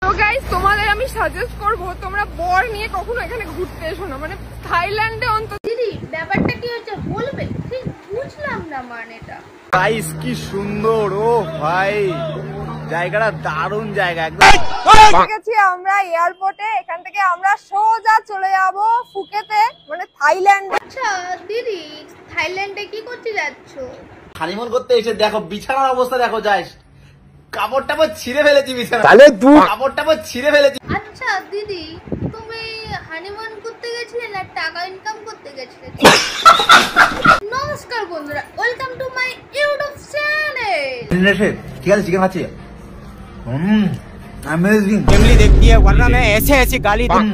তো গাইস তোমাদের আমি সাজেস্ট করব তোমরা বর নিয়ে কখনো এখানে ঘুরতে এসো না, মানে থাইল্যান্ডে অন্তত। দিদি ব্যাপারটা কি হচ্ছে বলবে? ঠিক বুঝলাম না মানেটা। গাইস কি সুন্দর, ও ভাই জায়গাটা দারুণ জায়গা একদম। ঠিক আছে, আমরা এয়ারপোর্টে, এখান থেকে আমরা সোজা চলে যাব ফুকেতে, মানে থাইল্যান্ডে। আচ্ছা দিদি, থাইল্যান্ডে কি করতে যাচ্ছ? হানিমুন করতে এসে দেখো বিছানার অবস্থা দেখো, যাইস কাপড় টাপড় ছিঁড়ে ফেলেছি বিছানা, কাপড় টাপড় ছিঁড়ে ফেলেছি। আচ্ছা দিদি, তুমি হানিমুন করতে গেছিলে না টাকা ইনকাম করতে গেছিলে? নমস্কার বন্ধুরা, welcome to my YouTube channel. ঠিক আছে, চিকেন খাচ্ছি। अमेजिंग फैमिली देखती है वरना मैं ऐसे ऐसे गाली दूं।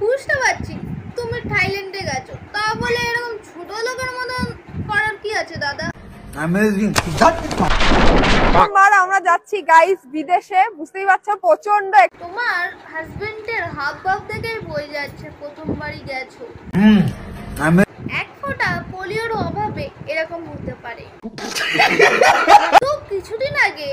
বুঝতে পারছি তুমি থাইল্যান্ডে গেছো, তা বলে এরকম ছোট লোকের মতন করার কি আছে দাদা? अमेजिंग প্রথমবার আমরা যাচ্ছি গাইস বিদেশে, বুঝতেই পারছো প্রচন্ড। তোমার হাজবেন্ডের হাব ভাব দেখেই বই যাচ্ছে প্রথমবারই গেছো। এক ফোঁটা পোলিওর অভাবে এরকম হতে পারে। তো কিছুদিন আগে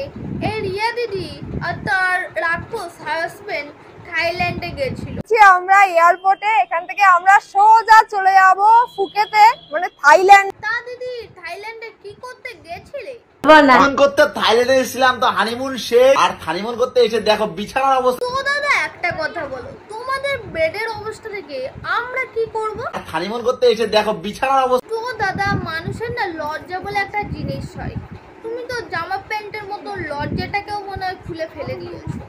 এই রিয়া দিদি আর তার রাক্ষস হাজবেন্ড থাইল্যান্ডে গেছিল। আমরা এয়ারপোর্টে, এখান থেকে আমরা সোজা চলে যাব ফুকেতে, মানে থাইল্যান্ড। তা দিদি থাইল্যান্ডে কি করতে গেছিলে? হানিমুন করতে থাইল্যান্ডে এসেছিলাম, তো হানিমুন শেষ। আর হানিমুন করতে এসে দেখো বিছানার অবস্থা। তো দাদা একটা কথা বলো, তোমাদের বেডের অবস্থা থেকে আমরা কি করব? হানিমুন করতে এসে দেখো বিছানার অবস্থা। তো দাদা মানুষের না লজ্জা বলে একটা জিনিস হয়, তুমি তো জামা প্যান্টের মতো লজ্জাটাকেও মনে হয় খুলে ফেলে দিয়েছো।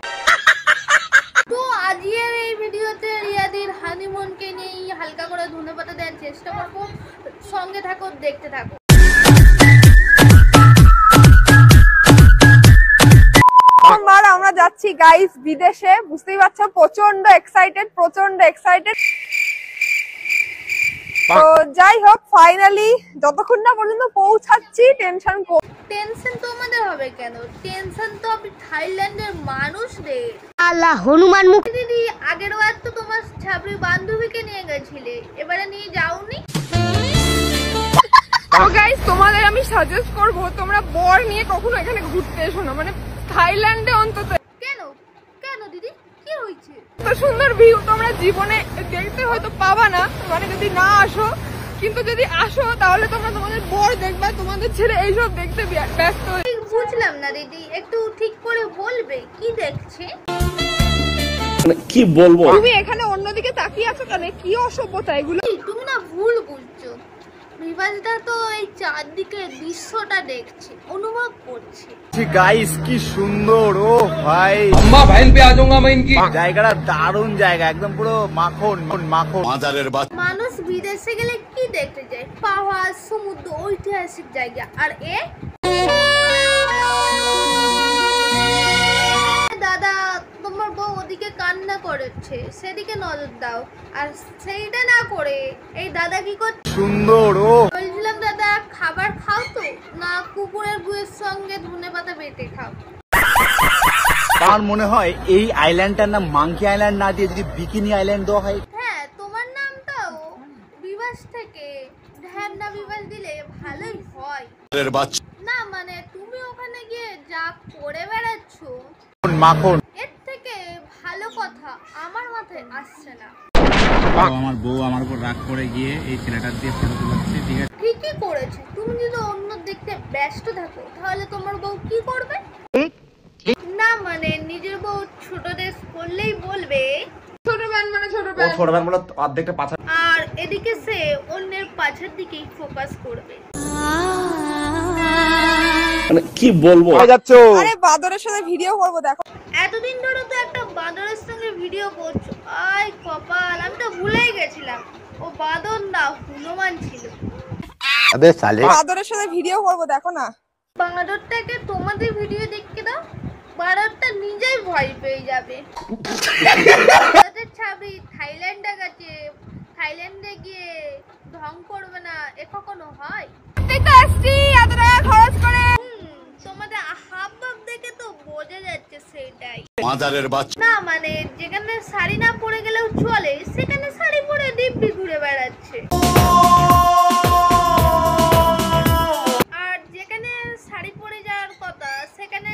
তো আজকের এই ভিডিওতে রিয়াদির হানিমুনকে নিয়ে হালকা করে ধনেপাতা দেওয়ার চেষ্টা করবো, সঙ্গে থাকো, দেখতে থাকো। প্রথমবার আমরা যাচ্ছি গাইস বিদেশে, বুঝতেই পারছো প্রচন্ড এক্সাইটেড। তো যাই হোক, ফাইনালি যতক্ষণ না পর্যন্ত পৌঁছাচ্ছি টেনশন তোমাদের হবে কেন? টেনশন তো আপনি থাইল্যান্ডের মানুষদের। আল্লাহ হনুমান মুখ। দিদি আগের বার তো তোমার ছাবরি বান্ধবীকে নিয়ে গেছিলে, এবারে নিয়ে যাওনি? তো গাইস তোমাদের আমি সাজেস্ট করব তোমরা বর নিয়ে কখনো এখানে ঘুরতে এসো না, মানে থাইল্যান্ডে অন্তত। কেন কেন দিদি, কি হয়েছে? এত সুন্দর ভিউ তোমরা জীবনে দেখতে হয়তো পাবা না, মানে যদি না আসো। কিন্তু যদি আসো তাহলে তোমরা তোমাদের বর দেখবা, তোমাদের ছেলে এইসব দেখতে ব্যস্ত। বুঝলাম না দিদি, একটু ঠিক করে বলবে কি দেখছে? কি বলবো? তুমি এখানে অন্যদিকে তাকিয়ে আছো কেন? কি অসভ্যতা এগুলো। তুমি না ভুল বুঝছো, বিভাসটা তো এই চারদিকে দৃশ্যটা দেখছে, অনুভব করছে। গাইস কি সুন্দর, ও ভাই अम्मा बहन पे आ जाऊंगा मैं इनकी। জায়গাটা দারুণ জায়গা একদম, পুরো মাখন মাখন। মানুষ বিদেশে গেলে কি দেখতে যায়? পাহাড়, সমুদ্র, ঐতিহাসিক জায়গা। আর দাদা তোমার বউ ওদিকে কান্না করেছে, সেদিকে নজর দাও। আর সেইটা না করে এই দাদা কি করছে? সুন্দর, ও বলছিলাম দাদা খাবার খাও তো না কুকুরের গুয়ের সঙ্গে ধনেপাতা বেটে খাও? আমার মনে হয় এই আইল্যান্ডটার নাম মাঙ্কি আইল্যান্ড না দিয়ে যদি বিকিনি আইল্যান্ড দেওয়া হয়। হ্যাঁ, তোমার নামটাও বিভাস থেকে ধ্যানা বিভাস দিলে ভালোই হয় না? মানে তুমি ওখানে গিয়ে যা করে বেড়াচ্ছ মাখন, এর থেকে ভালো কথা আমার মাথায় আসছে না। আমার বউ আমার উপর রাগ করে গিয়ে এই ছেলেটার দিয়ে ফটো তুলছে। ঠিক আছে, ঠিকই করেছে, তুমি যদি অন্য দেখতে ব্যস্ত থাকো তাহলে তোমার বউ কি করবে? না মানে নিজের বউ ছোট ড্রেস করলেই বলবে ছোট ব্যান্ড মানে ছোট ও ছোট ব্যান্ড বলে অর্ধেকটা পাছা। আর এদিকে সে অন্যের পাছের দিকেই ফোকাস করবে। কি বলবো? আরে বাদরের সাথে ভিডিও করবো, দেখো। এতদিন ধরে তো একটা বাঁদরের সঙ্গে ভিডিও করছো, আয় কপাল, আমি তো ভুলেই গেছিলাম ও বাঁদর না হনুমান ছিল। বাদরের সাথে ভিডিও করবো, দেখো না। বাঁদরটাকে তোমাদের ভিডিও দেখতে দাও, বাঁদরটা নিজেই ভয় পেয়ে যাবে। ছাবি থাইল্যান্ডে গেছে, থাইল্যান্ডে গিয়ে ঢং করবে না, এ কখনো হয়? এত টাকা খরচ করে তোমাদের হাব ভাব দেখে তো বোঝা যাচ্ছে সেটাই। না মানে যেখানে শাড়ি না পরে গেলেও চলে, সেখানে শাড়ি পরে দিব্যি ঘুরে বেড়াচ্ছে। আর যেখানে শাড়ি পরে যাওয়ার কথা সেখানে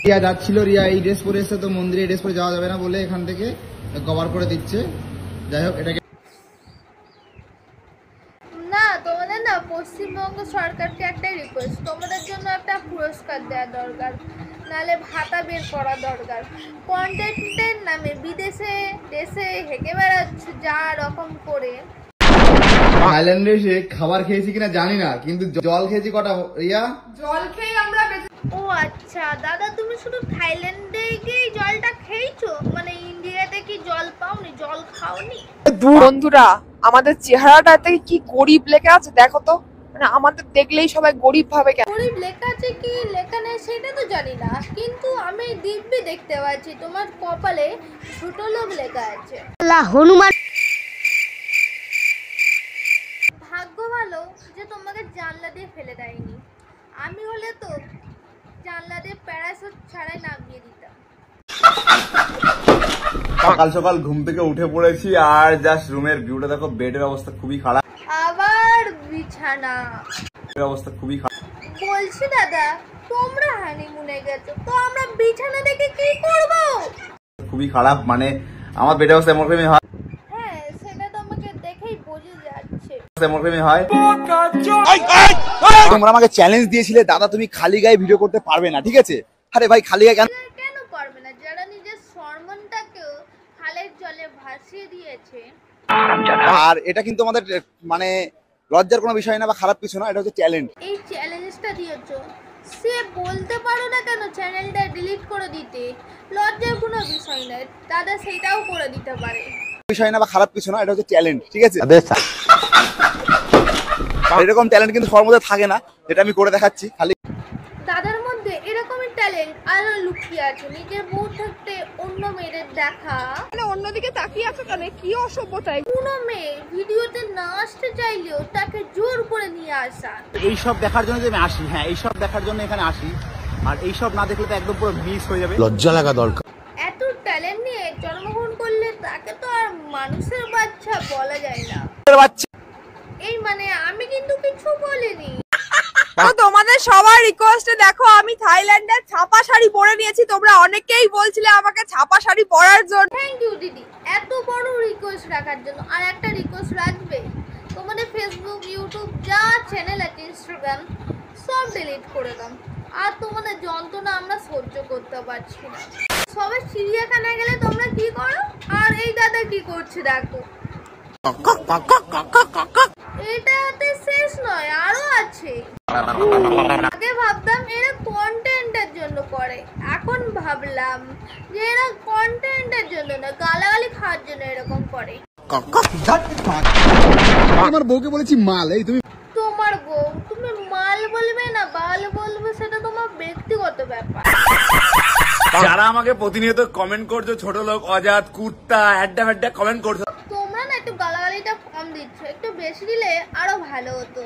রিয়া যাচ্ছিল, রিয়া এই ড্রেস পরে এসে, তো মন্দিরে এই ড্রেস পরে যাওয়া যাবে না বলে এখান থেকে কভার করে দিচ্ছে। যাই হোক, এটাকে না তোমাদের না পশ্চিমবঙ্গ সরকারকে একটা রিকোয়েস্ট, তোমাদের জন্য একটা পুরস্কার দেওয়া দরকার, নাহলে ভাতা বের করা দরকার। কন্টেন্টের নামে বিদেশে দেশে হেঁটে বেড়াচ্ছ যা রকম করে। থাইল্যান্ডে এসে খাবার খেয়েছি কিনা জানি না, কিন্তু জল খেয়েছি কটা রিয়া? জল খেয়ে আমরা ও আচ্ছা দাদা, তুমি শুধু থাইল্যান্ডে গিয়ে জলটা খেয়েছো, মানে ইন্ডিয়াতে কি জল পাওনি, জল খাওনি? বন্ধুরা, আমাদের চেহারাটাতে কি গরিব লেখা আছে দেখো তো, মানে আমাদের দেখলেই সবাই গরিব ভাবে কেন। গরিব লেখা আছে কি লেখা নেই সেটা তো জানি না, কিন্তু আমি দিব্যি দেখতে পাচ্ছি তোমার কপালে ছোট লোক লেখা আছে। হনুমান ভাগ্য ভালো যে তোমাকে জানলা দিয়ে ফেলে দেয়নি, আমি হলে তো জানলা দিয়ে প্যারাসুট ছাড়াই নামিয়ে দিতাম। সকাল সকাল ঘুম থেকে উঠে পড়েছি আর জাস্ট রুমের ভিউটা দেখো, বেডের অবস্থা খুবই খারাপ, আবার বিছানা। বেডের অবস্থা খুবই খারাপ। বলছি দাদা, তোমরা হানিমুনে গেছো তো আমরা বিছানা দেখে কি করব? খুবই খারাপ, মানে আমার বেডের অবস্থা এমন রকমই হয়, হ্যাঁ সেটা তো আমাকে দেখেই বোঝা যাচ্ছে। এমন রকমই হয়। তোমরা আমাকে চ্যালেঞ্জ দিয়েছিলে, দাদা তুমি খালি গায়ে ভিডিও করতে পারবে না, ঠিক আছে? আরে ভাই খালি গায়ে কেন? কেন পারবে না? যারা নিজের সম্মানটাকেও খালের জলে ভাসিয়ে দিয়েছে। আর এটা কিন্তু আমাদের মানে লজ্জার কোনো বিষয় না বা খারাপ কিছু না, এটা হচ্ছে ট্যালেন্ট। এই চ্যালেঞ্জটা দিয়েছো, সে বলতে পারো না কেন চ্যানেলটা ডিলিট করে দিতে? লজ্জার কোনো বিষয় নয় দাদা, সেটাও করে দিতে পারে। বিষয় না বা খারাপ কিছু না, এটা হচ্ছে ট্যালেন্ট, ঠিক আছে? এরকম ট্যালেন্ট কিন্তু সবার মধ্যে থাকে না, যেটা আমি করে দেখাচ্ছি। খালি দাদার মধ্যে এরকমই ট্যালেন্ট আরো লুকিয়ে আছে, নিজের বউ থাকতে অন্য মেয়েদের দেখা। মানে অন্যদিকে তাকিয়ে আছো কেন? কি অসভ্যতা! কোনো মেয়ে ভিডিওতে না আসতে চাইলেও তাকে জোর করে নিয়ে আসা। এইসব দেখার জন্য যে আমি আসি, হ্যাঁ এইসব দেখার জন্য এখানে আসি, আর এইসব না দেখলে তো একদম পুরো মিস হয়ে যাবে। লজ্জা লাগা দরকার। এত ট্যালেন্ট নিয়ে জন্মগ্রহণ করলে তাকে তো আর মানুষের বাচ্চা বলা যায় না। এই মানে আমি কিন্তু কিছু বলিনি। তো তোমাদের সবার রিকোয়েস্টে দেখো আমি থাইল্যান্ডের ছাপা শাড়ি পরে নিয়েছি। তোমরা অনেকেই বলছিলে আমাকে ছাপা শাড়ি পরার জন্য। থ্যাংক ইউ দিদি এত বড় রিকোয়েস্ট রাখার জন্য। আর একটা রিকোয়েস্ট রাখবে, তোমাদের ফেসবুক ইউটিউব যা চ্যানেল আছে ইনস্টাগ্রাম সব ডিলিট করে দাও। আর তোমাদের যন্ত্রণা আমরা সহ্য করতে পারছি না। সবাই চিড়িয়াখানা গেলে তোমরা কি করো, আর এই দাদা কি করছে দেখো। এটাতে শেষ নয়, আরো আছে। আগে ভাবতাম এরা কন্টেন্টের জন্য করে, এখন ভাবলাম যে এরা কন্টেন্টের জন্য না, গালাগালি খাওয়ার জন্য এরকম করে। আমার বউকে বলেছি মাল, এই তুমি তোমার বউ তুমি মাল বলবে না বাল বলবে সেটা তোমার ব্যক্তিগত ব্যাপার। যারা আমাকে প্রতিনিয়ত কমেন্ট করছো, ছোট লোক, অজাত, কুত্তা, অ্যাড্ডা ফ্যাড্ডা কমেন্ট করছো, তোমরা না একটু গালাগালিটা কম দিচ্ছ, একটু বেশি দিলে আরো ভালো হতো।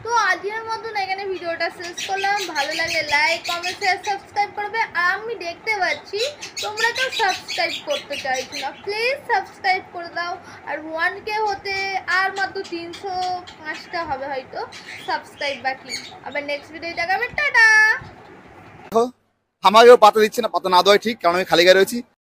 তো আজকের মতন এখানে ভিডিওটা শেষ করলাম। ভালো লাগলে লাইক কমেন্ট শেয়ার সাবস্ক্রাইব করবে। আর আমি দেখতে পাচ্ছি তোমরা কেউ সাবস্ক্রাইব করতে চাইছো না, প্লিজ সাবস্ক্রাইব করে দাও। আর 1K হতে আর মাত্র 305টা হবে হয়তো সাবস্ক্রাইব বাকি। আবার নেক্সট ভিডিও দেখাবে, টাটা। আমাকেও পাতা দিচ্ছে না, পাতা না দেওয়াই ঠিক, কারণ আমি খালি গায়ে রয়েছি।